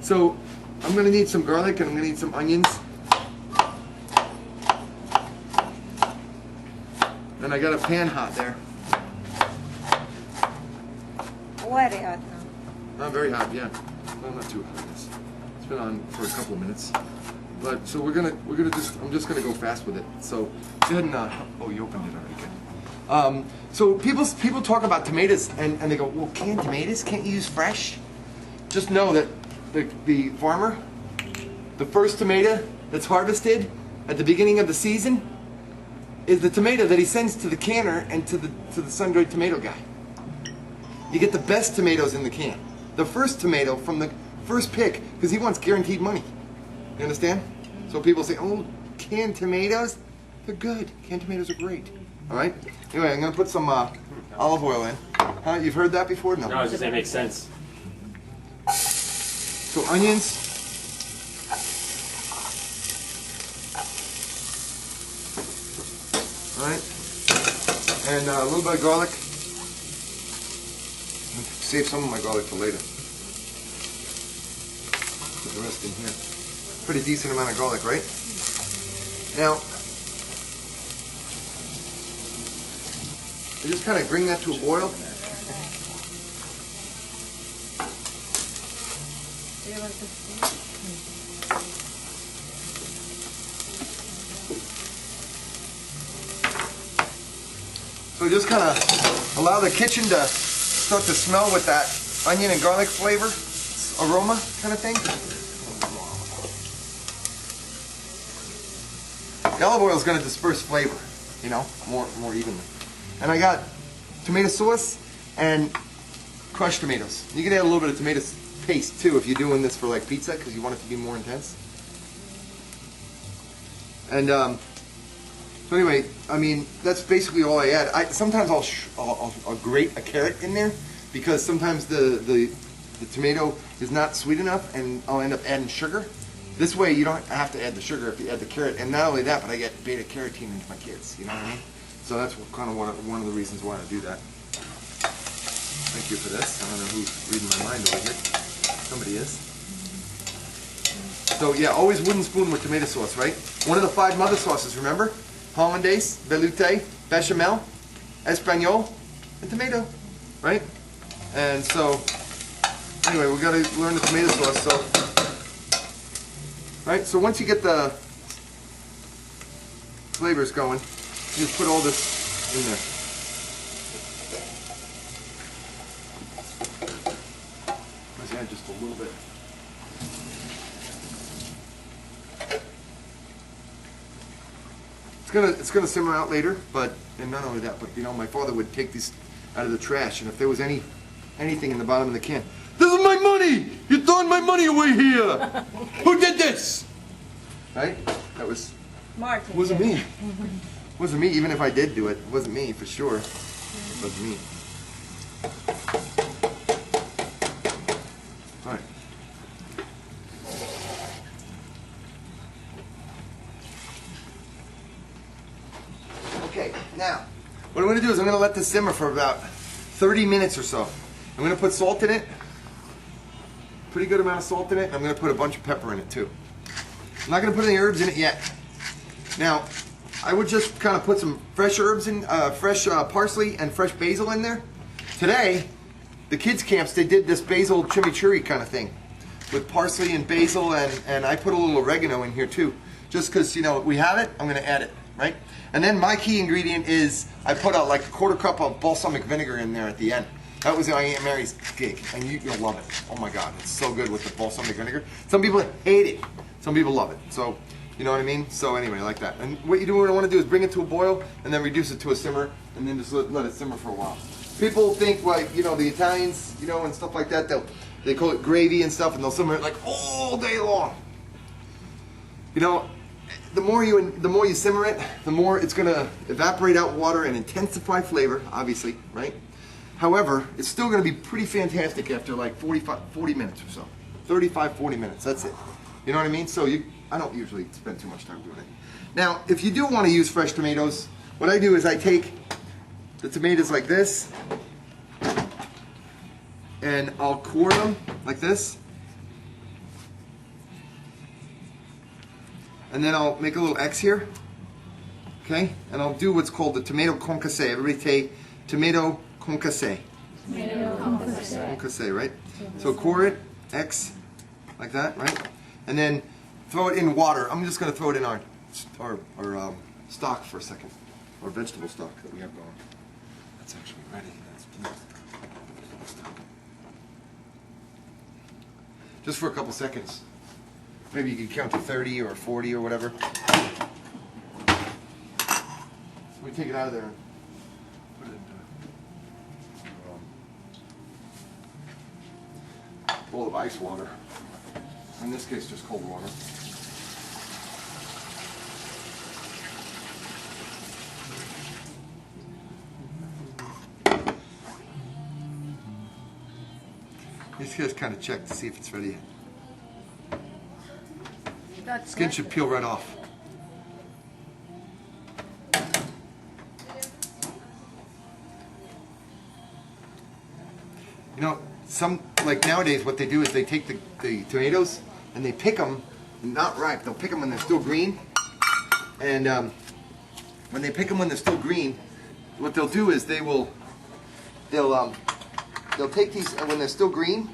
So I'm gonna need some garlic and I'm gonna need some onions. And I got a pan hot there. Very hot now. Not very hot, yeah. Well, not too hot. It's been on for a couple of minutes. But so we're gonna just I'm just gonna go fast with it. So go ahead and oh, you opened it already. Good. So people talk about tomatoes and they go, well, canned tomatoes, can't you use fresh? Just know that the farmer, the first tomato that's harvested at the beginning of the season is the tomato that he sends to the canner and to the sun-dried tomato guy. You get the best tomatoes in the can. The first tomato from the first pick, because he wants guaranteed money. You understand? So people say, oh, canned tomatoes, they're good. Canned tomatoes are great. All right? Anyway, I'm going to put some olive oil in. Huh? You've heard that before? No. No, I was just saying it makes sense. So onions. All right? And a little bit of garlic. Save some of my garlic for later. Put the rest in here. Pretty decent amount of garlic, right? Now, you just kind of bring that to a boil. So just kind of allow the kitchen to start to smell with that onion and garlic flavor, aroma kind of thing. The olive oil is going to disperse flavor, you know, more evenly. And I got tomato sauce and crushed tomatoes. You can add a little bit of tomato paste too if you're doing this for like pizza because you want it to be more intense. And so anyway, I mean that's basically all I add. Sometimes I'll grate a carrot in there because sometimes the tomato is not sweet enough, and I'll end up adding sugar. This way you don't have to add the sugar if you add the carrot, and not only that, but I get beta carotene into my kids. You know what I mean? So that's kind of one of the reasons why I do that. Thank you for this. I don't know who's reading my mind over here. Somebody is. So yeah, always wooden spoon with tomato sauce, right? One of the 5 mother sauces, remember? Hollandaise, velouté, bechamel, espagnole, and tomato, right? And so, anyway, we got to learn the tomato sauce. So, right? So once you get the flavors going, you just put all this in there. Let's add just a little bit. It's gonna simmer out later, and not only that, but you know, my father would take these out of the trash, and if there was anything in the bottom of the can, this is my money! You're throwing my money away here! Who did this? Right? That was Martin. Wasn't me. Wasn't me, even if I did do it. It wasn't me for sure. It wasn't me. Alright. Okay, now, what I'm going to do is I'm going to let this simmer for about 30 minutes or so. I'm going to put salt in it. Pretty good amount of salt in it. And I'm going to put a bunch of pepper in it too. I'm not going to put any herbs in it yet. Now, I would just kind of put some fresh herbs in, fresh parsley and fresh basil in there. Today, the kids' camps, they did this basil chimichurri kind of thing with parsley and basil, and I put a little oregano in here too. Just because, you know, we have it, I'm going to add it, right? And then my key ingredient is I put like a 1/4 cup of balsamic vinegar in there at the end. That was my Aunt Mary's gig, and you'll love it. Oh my God, it's so good with the balsamic vinegar. Some people hate it. Some people love it. So, you know what I mean? So anyway, like that. And what you want to do is bring it to a boil, and then reduce it to a simmer, and then just let it simmer for a while. People think, like, you know, the Italians, you know, and stuff like that, they call it gravy and stuff, and they'll simmer it like all day long. You know, the more you simmer it, the more it's going to evaporate out water and intensify flavor, obviously, right? However, it's still going to be pretty fantastic after like 40 minutes or so. 35, 40 minutes, that's it. You know what I mean? So I don't usually spend too much time doing it. Now, if you do want to use fresh tomatoes, what I do is I take the tomatoes like this, and I'll core them like this. and then I'll make a little X here. Okay, and I'll do what's called the tomato concasse. Everybody say tomato concasse. Tomato concasse. Concasse, right? So core it, X, like that, right? And then throw it in water. I'm just going to throw it in our stock for a second, our vegetable stock that we have going. That's actually ready. That's beautiful. Just for a couple seconds. Maybe you can count to 30 or 40 or whatever. We take it out of there and put it in a bowl of ice water. In this case, just cold water. Just kind of check to see if it's ready. Skin should peel right off. You know, like nowadays, what they do is they take the tomatoes and they pick them, not ripe. They'll pick them when they're still green. And when they pick them when they're still green, what they'll do is they'll take these when they're still green,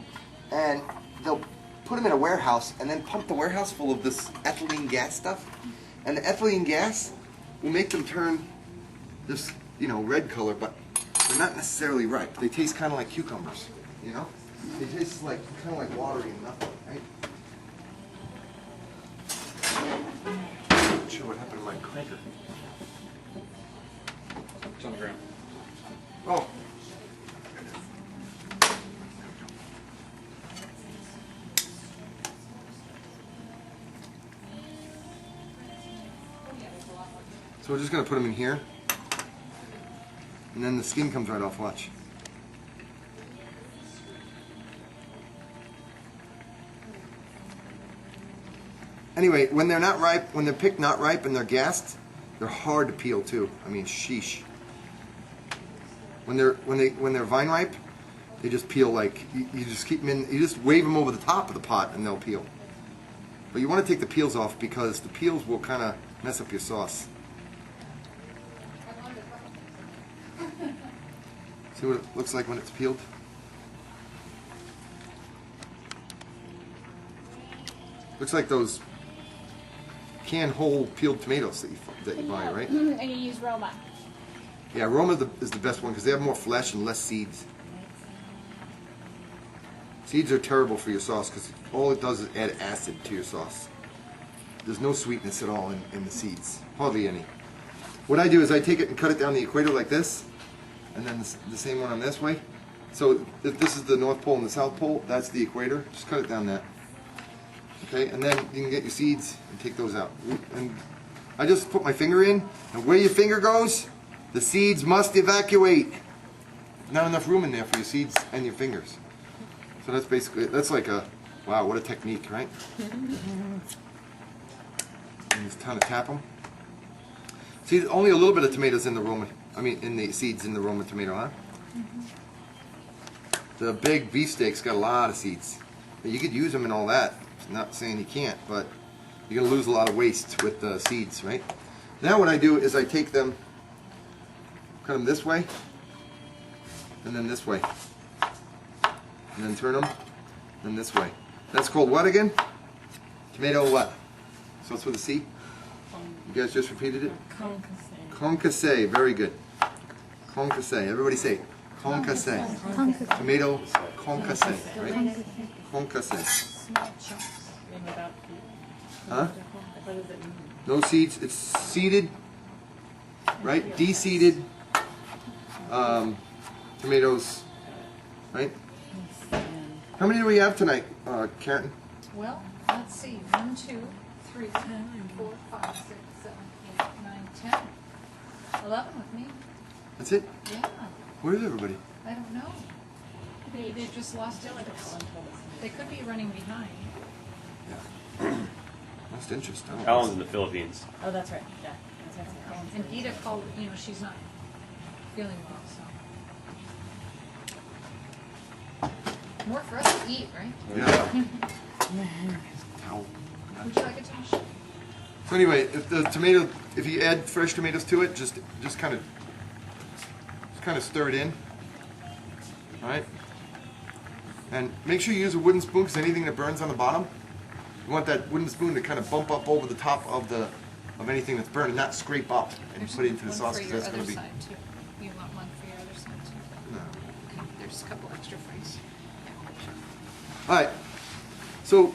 and they'll put them in a warehouse and then pump the warehouse full of this ethylene gas stuff. And the ethylene gas will make them turn this, you know, red color, but they're not necessarily ripe. They taste kind of like cucumbers, you know? They taste like kind of like watery and nothing, right? Not sure what happened to my cranker. It's on the ground. Oh. So we're just going to put them in here, and then the skin comes right off, watch. Anyway, when they're not ripe, when they're picked not ripe and they're gassed, they're hard to peel too. I mean, sheesh. When they're vine ripe, they just peel like, you just keep them in, you just wave them over the top of the pot and they'll peel. But you want to take the peels off because the peels will kind of mess up your sauce. See what it looks like when it's peeled? Looks like those canned whole peeled tomatoes that you buy, right? And you use Roma. Yeah, Roma is the best one because they have more flesh and less seeds. Seeds are terrible for your sauce because all it does is add acid to your sauce. There's no sweetness at all in the seeds, hardly any. What I do is I take it and cut it down the equator like this, and then the same one on this way. So if this is the North Pole and the South Pole, that's the equator. Just cut it down that. Okay, and then you can get your seeds and take those out. And I just put my finger in, and where your finger goes, the seeds must evacuate. Not enough room in there for your seeds and your fingers. So that's basically, that's like a, wow, what a technique, right? And just kind of tap them. See, only a little bit of tomatoes in the Roma, in the seeds in the Roma tomato, huh? The big beefsteak's got a lot of seeds. You could use them and all that. I'm not saying you can't, but you're going to lose a lot of waste with the seeds, right? Now what I do is I take them, cut them this way, and then this way. And then turn them, and this way. That's called what again? Tomato what? So it's with a C? You guys just repeated it? Concasse. Concasse, very good. Concasse, everybody say it. Concasse. Tomato concasse, right? Concasse. Huh? No seeds, it's seeded, right? De-seeded tomatoes, right? How many do we have tonight, Karen? Well, let's see. 1, 2, 3, 4, 5, 6, 7, 8, 9, 10. 11 with me. That's it? Yeah. Where is everybody? I don't know. They just lost interest. They could be running behind. Yeah. Lost interest. I don't know. Alan's in the Philippines. Oh, that's right. Yeah. That's right. And Gita called, she's not feeling well, so. More for us to eat, right? Yeah. Ow. Would you like a towel? So anyway, if you add fresh tomatoes to it, just kind of stir it in. All right. And make sure you use a wooden spoon because anything that burns on the bottom, you want that wooden spoon to kind of bump up over the top of anything that's burned and not scrape up and put it into the sauce One for because your that's going other to be. side too. You want one for your other side too? No. Okay, there's a couple extra frames. All right. So